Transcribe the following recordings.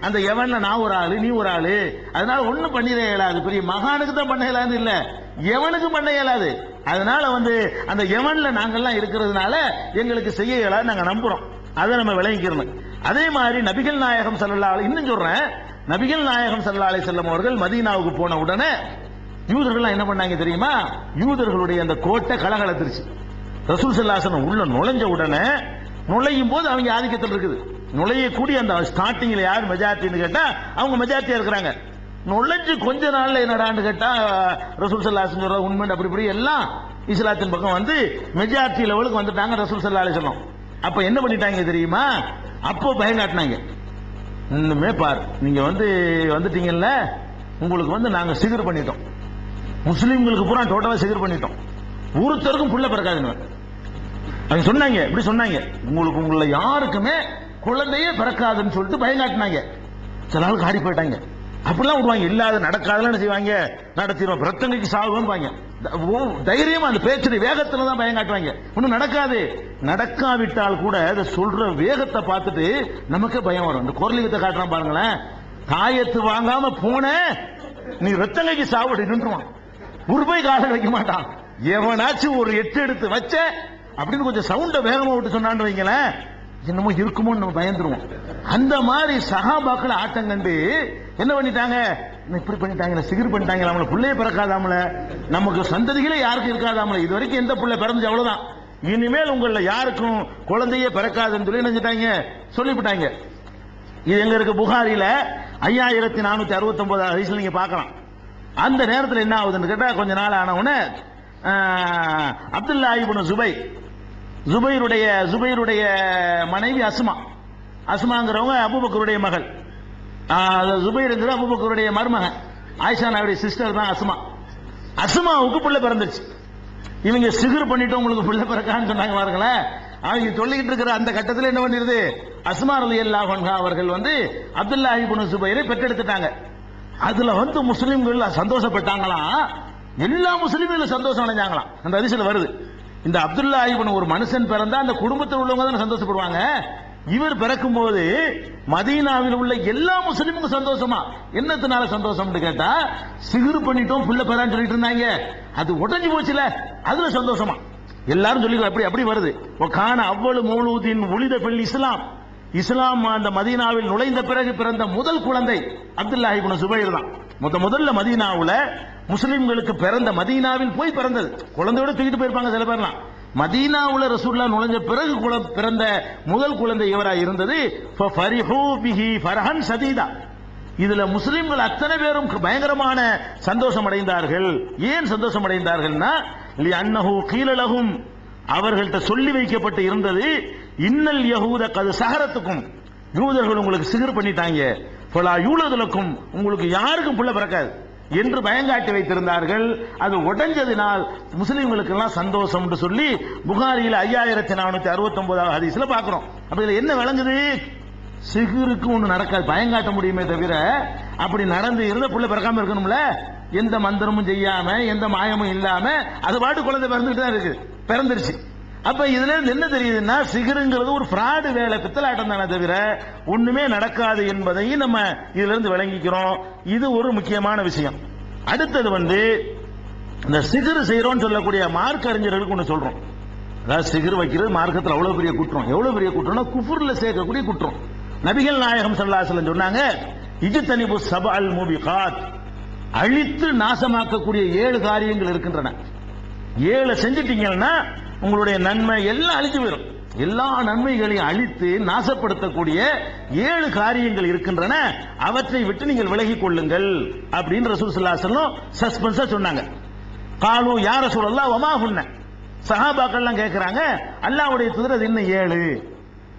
அந்த எவன்ல நான் ஒரு ஆளு, நீ ஒரு ஆளு, அதனால ஒண்ணும் பண்ணிட இயலாது. பெரிய மகானுக்கு தான் பண்ண இயலாது இல்ல, எவனுக்கு பண்ண இயலாது. அதனால அந்த எவன்ல நாங்கெல்லாம் இருக்கிறதுனால எங்களுக்கு செய்ய இயலாது, நாங்க நம்புறோம். அதை நம்ம விளங்கிக்கிறோம். அதே மாதிரி நபிகள் நாயகம் ஸல்லல்லாஹு அலைஹி, இன்னும் சொல்றேன், நபிகள் நாயகம் ஸல்லல்லாஹு அலைஹி வஸல்லம் அவர்கள் மதீனாவுக்கு போன உடனே யூதர்கள் என்ன பண்ணாங்க தெரியுமா? யூதர்களுடைய அந்த கோட்டை கலகலத்துருச்சு. ரசூல் ஸல்லல்லாஹு அலைஹி வஸல்லம் உள்ள நுழைஞ்ச உடனே, நுழையும் போது அவங்க ஆதிக்கத்தில் இருக்குது. நுழையக்கூடிய அந்த ஸ்டார்டிங்ல யார் மெஜாரிட்டின்னு கேட்டா அவங்க மெஜாரிட்டியா இருக்கிறாங்க. நுழைஞ்சு கொஞ்ச நாள்ல என்னடான்னு கேட்டா ரசூல் ஸல்லல்லாஹு அலைஹி வஸல்லம் உண்மை அப்படி இப்படி எல்லாம் இஸ்லாத்தின் பக்கம் மெஜாரிட்டி லெவலுக்கு வந்துட்டாங்க ரசூல் ஸல்லல்லாஹு அலைஹி வஸல்லம். அப்ப என்ன பண்ணிட்டாங்க தெரியுமா? அப்போ பயம் காட்டினாங்க. இன்னுமே பார், நீங்க வந்துட்டீங்கல்ல, உங்களுக்கு நாங்க சிகர் பண்ணிட்டோம், முஸ்லிம்களுக்கு பூரா டோட்டலா சிகர் பண்ணிட்டோம், ஒருத்தருக்கும் புள்ள பிறக்காதுன்னு அவங்க சொன்னாங்க. இப்படி சொன்னாங்க, உங்களை யாருக்குமே குழந்தையே பிறக்காதுன்னு சொல்லிட்டு பயம் காட்டினாங்க. சில ஆளுக்கு ஆடி போயிட்டாங்க. அப்படிலாம் விடுவாங்க, இல்லாத நடக்காதெல்லாம் செய்வாங்க, நடத்திடுவோம், பிரத்தங்கைக்கு சாகுவாங்க. தைரியமா அந்த பேச்சு வேகத்துல தான் பயம் காட்டுவாங்க. ஒன்னும் நடக்காது. நடக்காவிட்டால் கூட அதை சொல்ற வேகத்தை பார்த்துட்டு நமக்கே பயம் வரும். இந்த குரலிகத்தை காட்டுறான் பாருங்களேன், தாயத்து வாங்காம போன நீ ரத்தங்கைக்கு சாவடி நின்றுவான், ஒரு போய் கால வைக்க மாட்டான். எவனாச்சும் ஒரு எட்டு எடுத்து வச்ச அப்படின்னு கொஞ்சம் சவுண்ட வேகமா விட்டு சொன்னான்னு வைங்களேன், என்னமோ இருக்குமோ நம்ம பயந்துருவோம். அந்த மாதிரி சஹாபாக்கள் ஆட்டம் கண்டு என்ன பண்ணிட்டாங்க, இப்படி பண்ணிட்டாங்க, சிகிர் பண்ணிட்டாங்க, நம்மள பிள்ளைய பிறக்காதாமல, நமக்கு சந்ததிகளே யாருக்கும் இருக்காதாமல, இது வரைக்கும் எந்த பிள்ளை பிறந்துச்சு அவ்வளவுதான், இனிமேல் உங்கள யாருக்கும் குழந்தையே பிறக்காதுன்னு சொல்லி நினைச்சிட்டாங்க, சொல்லிவிட்டாங்க. இது எங்க இருக்கு? புகாரில 5469 ஹதீஸ்ல நீங்க பார்க்கலாம். அந்த நேரத்தில் என்ன ஆகுதுன்னு கேட்டா, கொஞ்ச நாள் ஆன உடனே அப்துல்லாஹ் இப்னு ஜுபைருடைய மனைவி அஸ்மாங்கிறவங்க அபூபக்கருடைய மகள், ஜுபைருங்கிற அபூபக்கருடைய மருமகன், ஆயிஷா நாயுடைய சிஸ்டர் தான் அஸ்மாவுக்கு பிள்ளை பிறந்துச்சு. இவங்க சிகர் பண்ணிட்டு உங்களுக்கு பிள்ளை பிறக்கான்னு சொன்னாங்க பாருங்களேன். அவங்க சொல்லிக்கிட்டு இருக்கிற அந்த கட்டத்தில் என்ன பண்ணிருது, அஸ்மா ரலியல்லாஹு அன்ஹா அவர்கள் அப்துல்லாஹ் இப்னு ஜுபைரை பெற்றெடுத்துட்டாங்க. அதுல முஸ்லிம்கள் சந்தோஷப்பட்டாங்களாம், எல்லா முஸ்லிம்களும் சந்தோஷம் அடைஞ்சாங்களாம். அந்த ஹதீஸ்ல வருது, இந்த அப்துல்லாஹ் இப்னு ஒரு மனுஷன் பிறந்தா அந்த குடும்பத்தில் உள்ளவங்க தான் சந்தோஷப்படுவாங்க. இவர் பிறக்கும் போது மதீனாவில் உள்ள எல்லா முஸ்லிமுக்கும் சந்தோஷமா. என்னத்தினால சந்தோஷம் கேட்டா, சிகிர் பண்ணிட்டோம் பிள்ளை பெறான்னு சொல்லிட்டு இருந்தாங்க, அது உடஞ்சு போச்சுல, அதுல சந்தோஷமா எல்லாரும் சொல்லி அப்படி வருது. கான அவ்வளவு மௌலூதின் உலித பில் இஸ்லாம் அந்த மதீனாவில் நுழைந்த பிறகு பிறந்த முதல் குழந்தை அப்துல்லாஹ் இப்னு ஜுபைர் தான். முதல்ல மதீனாவுல முஸ்லிம்களுக்கு பிறந்த, மதீனாவில் போய் பிறந்தது, குழந்தையோட தூக்கிட்டு போயிருப்பாங்க சில பேர்லாம். மதீனாவுல ரசூலுல்லாஹ் நுழைஞ்ச பிறகு பிறந்த முதல் குழந்தை இவராக இருந்தது. ஃபரிஹூ பிஹி ஃபர்ஹன் ஷதீதா. இதுல முஸ்லிம்கள் அத்தனை பேரும் பயங்கரமான சந்தோஷம் அடைந்தார்கள். ஏன் சந்தோஷம் அடைந்தார்கள்னா, லிஅன்னஹு கீல லஹும், அவர்கள்ட்ட சொல்லி வைக்கப்பட்டு இருந்தது, இன்னல் யஹூத கது சஹரத்துக்கும், யூதர்கள் உங்களுக்கு சிகர் பண்ணிட்டாங்க, ஃபலா யூலதுலக்கும், உங்களுக்கு யாருக்கும் புள்ள பிறக்காது என்று பயங்காட்டி வைத்திருந்தார்கள். அது உடைஞ்சதினால் முஸ்லிம்களுக்கு எல்லாம் சந்தோஷம் என்று சொல்லி புகாரியில் 5469 ஹதீஸ்ல பார்க்கிறோம். அப்ப இதுல என்ன விளங்குது, சிகருக்கு ஒண்ணு நடக்காது, பயங்காட்ட முடியுமே தவிர அப்படி நடந்து இருந்த புள்ள பிறக்காம இருக்கணும்ல. எந்த மந்திரமும் செய்யாம எந்த மாயமும் இல்லாம அது பாட்டு குழந்தை பிறந்துட்டு தான் இருக்கு, பிறந்துருச்சு. அப்ப இதுல இருந்து என்ன தெரியுதுன்னா, சிகருங்கிறது ஒரு ஃப்ராடு வேலை, பித்தலாட்டம் தானே தவிர ஒண்ணுமே நடக்காது என்பதையும் நம்ம இதுல இருந்து விளங்கிக்கிறோம். இது ஒரு முக்கியமான விஷயம். அடுத்தது இந்த சிகர் செய்யறோம்னு சொல்லக்கூடிய மார்க்க அறிஞர்களுக்கு ஒண்ணு சொல்றோம். அதாவது சிகர் வைக்கிறது மார்க்கத்தில் அவ்வளவு பெரிய குற்றம். எவ்வளவு பெரிய குற்றம்னா குஃபுர்ல சேர்க்கக்கூடிய குற்றம். நபிகள் நாயகம் ஸல்லல்லாஹு அலைஹி வஸல்லம் சொன்னாங்க, இஜ்தனிபு சபஅல் முபிகாத், அழித்து நாசமாக்கக்கூடிய 7 காரியங்கள் இருக்கின்றன. 7 செஞ்சிட்டீங்கன்னா உங்களுடைய நன்மை எல்லாம் அழிஞ்சு போயிடும். எல்லா நன்மைகளையும் அழித்து நாசப்படுத்தக்கூடிய 7 காரியங்கள் இருக்கின்றன, அவற்றை விட்டு நீங்கள் விலகிக் கொள்ளுங்கள் அப்படின்னு ரசூல் ஸல்லல்லாஹு அலைஹி வஸல்லம் சஸ்பென்ஸா சொன்னாங்க. காலு யா ரசூலல்லாஹ் வமா ஹுன்ன, சஹாபாக்கள்லாம் கேட்கிறாங்க, அல்லாஹ்வுடைய தூதர் அது இன்னும் 7.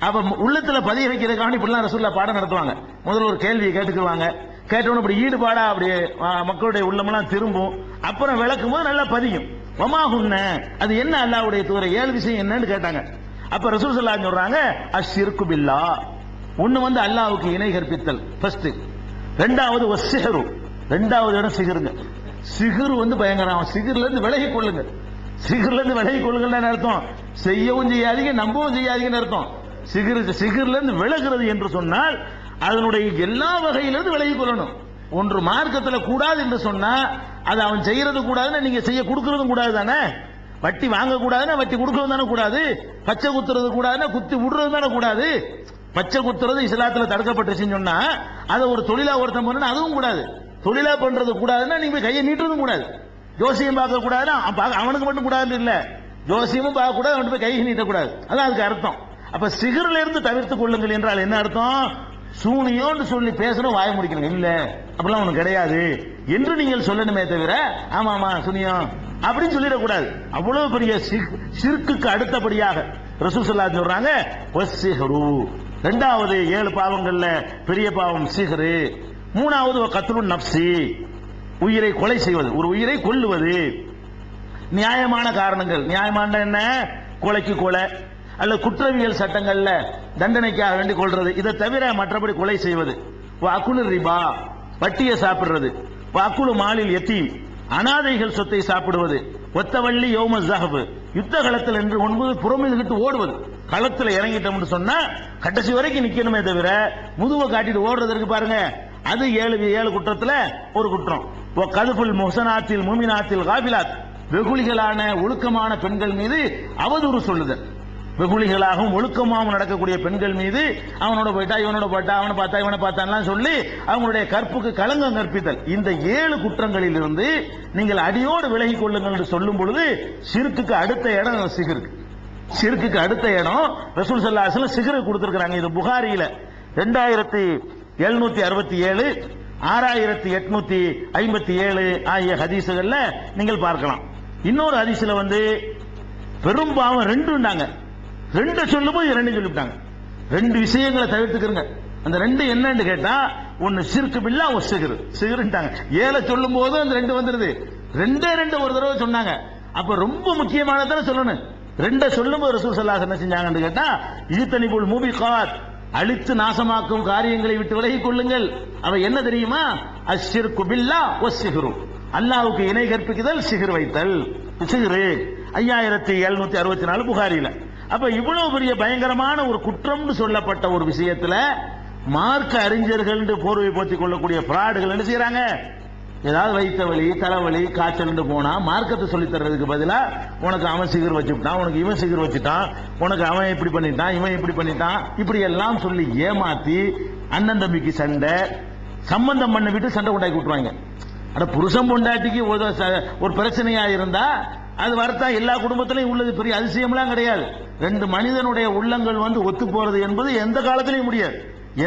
அப்ப உள்ளத்துல பதிய வைக்கிறதுக்காக இப்படிலாம் ரசூலுல்லாஹ் பாடம் நடத்துவாங்க. முதல்ல ஒரு கேள்வியை கேட்டுக்குவாங்க, கேட்டவன அப்படி ஈடுபாடா அப்படியே மக்களுடைய உள்ளமெல்லாம் திரும்பும். அப்புறம் விளக்கும் போது நல்லா பதியும். வமாஹுன்ன, அது என்ன அல்லாஹ்வுடைய தூதர் 7 விஷயம் என்னன்னு கேட்டாங்க. அப்ப ரசூல் ஸல்லல்லாஹு அலைஹி சொல்றாங்க, அஷ்ஷிர்கு பில்லாஹ், ஒன்னு அல்லாஹ்வுக்கு இணை கற்பித்தல் ஃபர்ஸ்ட். ரெண்டாவது வஸ்ஸிஹ்ரு, ரெண்டாவது இடம் சிகருங்க. சிகர் பயங்கரம். சிகர்ல இருந்து விலகி கொள்ளுங்க. சிகர்ல இருந்து விலகி கொள்ளுங்கன்னு அர்த்தம் செய்யவும் செய்யாதீங்க, நம்பவும் செய்யாதீங்கன்னு அர்த்தம். சிகர்ல இருந்து விலகிறது என்று சொன்னால் அதனுடைய எல்லா வகையிலிருந்து விலகி கொள்ளணும். ஒன்று மார்க்கத்துல கூடாது என்று சொன்னா அது அவன் செய்யறது கூடாதுன்னு நீங்க செய்ய கொடுக்கறதும் கூடாது தானே. வட்டி வாங்க கூடாதுன்னா வட்டி கொடுக்கறது தானே கூடாது. பச்சை குத்துறது கூடாதுன்னா குத்தி விடுறது தானே கூடாது. பச்சை குத்துறது இஸ்லாத்துல தடுக்கப்பட்டுச்சுன்னு சொன்னா அதை ஒரு தொழிலா ஒருத்தன் பண்ணா அதுவும் கூடாது. தொழிலா பண்றது கூடாதுன்னா நீங்க கையை நீட்டுறதும் கூடாது. ஜோசியம் பார்க்க கூடாதுன்னா அவனுக்கு மட்டும் கூடாது இல்ல, ஜோசியமும் பார்க்க கூடாது, அவனுக்கு போய் கையை நீட்டக்கூடாது. அதான் அதுக்கு அர்த்தம். அப்ப சிகரில் இருந்து தவிர்த்துக் கொள்ளுங்கள் என்றால் என்ன அர்த்தம்? சூனியோன்னு சொல்லி பேசணும், வாய முடிக்கணும். இல்ல அப்படிலாம் ஒண்ணு கிடையாது என்று நீங்கள் சொல்லணுமே தவிர ஆமா ஆமா சூனியம் அப்படின்னு சொல்லிடக்கூடாது. அவ்வளவு பெரிய ஷிர்க்குக்கு அடுத்தபடியாக ரசூல் ஸல்லல்லாஹு அலைஹி சொல்றாங்க வஸ்ஸிஹ்ரு. இரண்டாவது 7 பாவங்கள்ல பெரிய பாவம் சிஹ்ரு. மூணாவது கத்லுன் நஃப்ஸி, உயிரை கொலை செய்வது, ஒரு உயிரை கொல்லுவது. நியாயமான காரணங்கள், நியாயமான என்ன? கொலைக்கு கொலை அல்ல குற்றவியல் சட்டங்கள்ல தண்டனைக்காக வேண்டி கொள்றது. இதை தவிர மற்றபடி கொலை செய்வது. அக்குலு ரிபா, வட்டியை சாப்பிடுறது. அக்குலு மாலில் யத்தீம், அனாதைகள் சொத்தை சாப்பிடுவது. ஒத்தவள்ளி யௌம ஸஹப், யுத்த களத்தில் என்று ஒன்பது புறமிட்டு ஓடுவது. களத்தில் இறங்கிட்டோம்னு சொன்னா கடைசி வரைக்கும் நிக்கணுமே தவிர முதுவை காட்டிட்டு ஓடுறதற்கு பாருங்க, அது 7 குற்றத்துல ஒரு குற்றம். கதுஃபுல் முஹ்சனாத்தில் முமினாத்தில் காபிலாத், வெகுளிகளான ஒழுக்கமான பெண்கள் மீது அவதூறு சொல்லுதல். வெகுளிகளாகவும் ஒழுக்கமாகவும் நடக்கக்கூடிய பெண்கள் மீது அவனோட போயிட்டா இவனோட போயிட்டா அவனை பார்த்தா இவனை பார்த்தான்லாம் சொல்லி அவங்களுடைய கற்புக்கு களங்கம் கற்பித்தல். இந்த 7 குற்றங்களில் இருந்து நீங்கள் அடியோடு விலகி கொள்ளுங்கள் என்று சொல்லும் பொழுது ஷிர்க்குக்கு அடுத்த இடம் சிஹ்ர். ஷிர்க்குக்கு அடுத்த இடம் ரசூல் ஸல்லல்லாஹு அலைஹி வஸல்லம் சிஹ்ர் கொடுத்திருக்காங்க. இது புகாரியில 2767 6857 ஆகிய ஹதீசுகள்ல நீங்கள் பார்க்கலாம். இன்னொரு ஹதீஸ்ல பெரும்பாவம் 2ண்டாங்க. 2 சொல்லும்போது 2 சொல்லிவிட்டாங்க. 2 விஷயங்களை தவிர்த்துக்கிறங்க. அந்த 2 என்னன்னு கேட்டா, ஒன்னு ஷிர்க் பில்லா, ஒரு சிஹ்ர். சிஹ்ர்ன்ட்டாங்க. 7 சொல்லும் போது அந்த 2 வந்துருது. 2 ஒரு தடவை சொன்னாங்க. அப்ப ரொம்ப முக்கியமானதான சொல்லணும். 2 சொல்லும்போது ரசூல் ஸல்லல்லாஹு அலைஹி வஸல்லம் என்ன செஞ்சாங்கன்னு கேட்டா, இஜ்தனிபுல் மூபிகாத், அழித்து நாசமாக்கும் காரியங்களை விட்டு விலகிக் கொள்ளுங்கள். அவை என்ன தெரியுமா? அஷ்ஷிர்கு பில்லா வஸ்ஸிஹ்ரு, அல்லாஹ்வுக்கு இணை கற்பிக்குதல், சிஹ்ர் வைத்தல். சிஹ்ர் 5764 புகாரில. அப்ப இவ்வளவு பெரிய பயங்கரமான ஒரு குற்றம்னு சொல்லப்பட்ட ஒரு விஷயத்துல மார்க்க அறிஞர்கள் போர்வை போத்திக் கொள்ளக்கூடிய பிராடுகள் என்ன செய்யறாங்க? ஏதாவது வைத்த வலி, தலைவலி, காய்ச்சல் போனா மார்க்கத்தை சொல்லி தர்றதுக்கு பதிலா உனக்கு அவன் சிகர் வச்சுட்டான், உனக்கு இவன் சிகர் வச்சுட்டான், உனக்கு அவன் இப்படி பண்ணிட்டான், இவன் இப்படி பண்ணிட்டான், இப்படி எல்லாம் சொல்லி ஏமாத்தி அண்ணன் தம்பிக்கு சண்டை, சம்பந்தம் பண்ண விட்டு சண்டை கொண்டாக்கி விட்டுருவாங்க. ஆனா புருஷன் பொண்டாட்டிக்கு ஒரு பிரச்சனையா இருந்தா அது வரத்தா எல்லா குடும்பத்திலையும் உள்ளது, பெரிய அதிசயம்லாம் கிடையாது. 2 மனிதனுடைய உள்ளங்கள் ஒத்து போறது என்பது எந்த காலத்திலையும் முடியாது.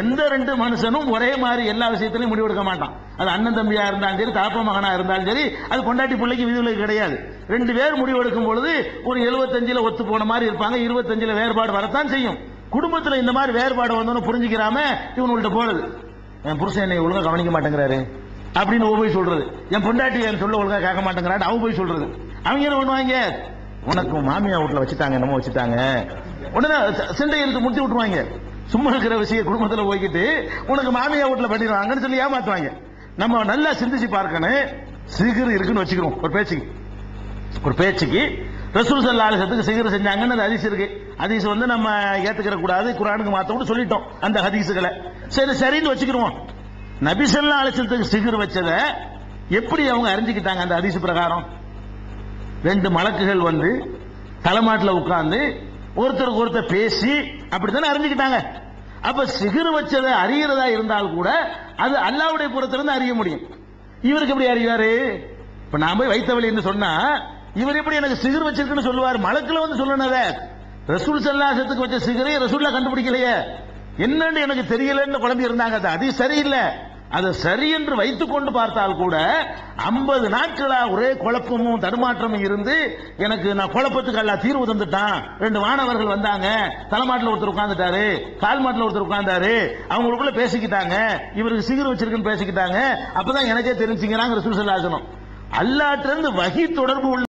எந்த 2 மனுஷனும் ஒரே மாதிரி எல்லா விஷயத்திலையும் முடிவெடுக்க மாட்டான். அது அண்ணன் தம்பியா இருந்தாலும் சரி, தாப்பா மகனா இருந்தாலும் சரி, அது பொண்டாட்டி பிள்ளைக்கு விதிவிலக்கு கிடையாது. 2 பேர் முடிவெடுக்கும் பொழுது ஒரு 75ல ஒத்து போன மாதிரி இருப்பாங்க, 25ல வேறுபாடு வரத்தான் செய்யும். குடும்பத்தில் இந்த மாதிரி வேறுபாடு வந்தோன்னு புரிஞ்சுக்கிறாம இவனுள்கிட்ட போறது, என் புருஷன் என்னை ஒழுங்கா கவனிக்க மாட்டேங்கிறாரு அப்படின்னு போய் சொல்றது, என் பொண்டாட்டி என் சொல்ல ஒழுங்கா கேட்க மாட்டேங்கிறாரு அவன் போய் சொல்றது. அவங்க என்ன பண்ணுவாங்க? உனக்கு மாமியா வீட்டுல வச்சுட்டாங்க, நம்ம வச்சுட்டாங்க, உடனே சண்டை எடுத்து முடிச்சு விட்டுருவாங்க. சும்மா இருக்கிற விஷயம் குடும்பத்துல போய்கிட்டு உனக்கு மாமியா வீட்டுல பண்ணிடுவாங்கன்னு சொல்லி ஏமாத்துவாங்க. நம்ம நல்லா சிந்திச்சு பார்க்கணும். சிஹ்ர் இருக்குன்னு வச்சுக்கிறோம் ஒரு பேச்சுக்கு ரசூல் ஸல்லல்லாஹு அலைஹி வஸல்லம் சிஹ்ர் செஞ்சாங்கன்னு அந்த ஹதீஸ் இருக்கு. ஹதீஸ் நம்ம ஏத்துக்கிற கூடாது, குர்ஆனுக்கு மாத்தவும் சொல்லிட்டோம் அந்த ஹதீஸ்களை. சரின்னு வச்சுக்கிறோம். நபி ஸல்லல்லாஹு அலைஹி வஸல்லம் சிஹ்ர் வச்சத எப்படி அவங்க அறிஞ்சுக்கிட்டாங்க? அந்த ஹதீஸ் பிரகாரம் 2 மலக்குகள் தலைமாட்டில் உட்கார்ந்து ஒருத்தருக்கு ஒருத்தர் பேசி அப்படித்தானே அறிஞ்சுக்கிட்டாங்க. அப்ப சிஹ்ர் வச்சதை அறியறதா இருந்தால் கூட அது அல்லாஹ்வுடைய புறத்திலிருந்து அறிய முடியும். இவருக்கு எப்படி அறிவாரு? இப்ப நான் போய் வைத்த வழி என்று சொன்னா இவர் எப்படி எனக்கு சிஹ்ர் வச்சிருக்குன்னு சொல்லுவார்? மலக்குல சொல்லணுத ரசூல் ஸல்லல்லாஹு அலைஹி வஸல்லம் வச்ச சிஹ்ரை ரசூல்லா கண்டுபிடிக்கலையே, என்னன்னு எனக்கு தெரியலன்னு குழம்பி இருந்தாங்க. அது சரியில்லை. அதை சரி என்று வைத்துக் கொண்டு பார்த்தால் கூட 50 நாட்களா ஒரே குழப்பமும் தடுமாற்றமும் இருந்து எனக்கு நான் குழப்பத்துக்கு எல்லாம் தீர்வு தந்துட்டான். 2 மாணவர்கள் வந்தாங்க, தலைமாட்டில் ஒருத்தர் உட்கார்ந்துட்டாரு, கால் மாட்டில் ஒருத்தர் உட்கார்ந்தாரு, அவங்களுக்குள்ள பேசிக்கிட்டாங்க, இவருக்கு சிஹ்ர் வச்சிருக்குன்னு பேசிக்கிட்டாங்க. அப்பதான் எனக்கே தெரிஞ்சுங்கிறாங்க ரசூல் ஸல்லல்லாஹு அலைஹி வஸல்லம். அல்லாஹ்ட்ட இருந்து வஹி தொடர்பு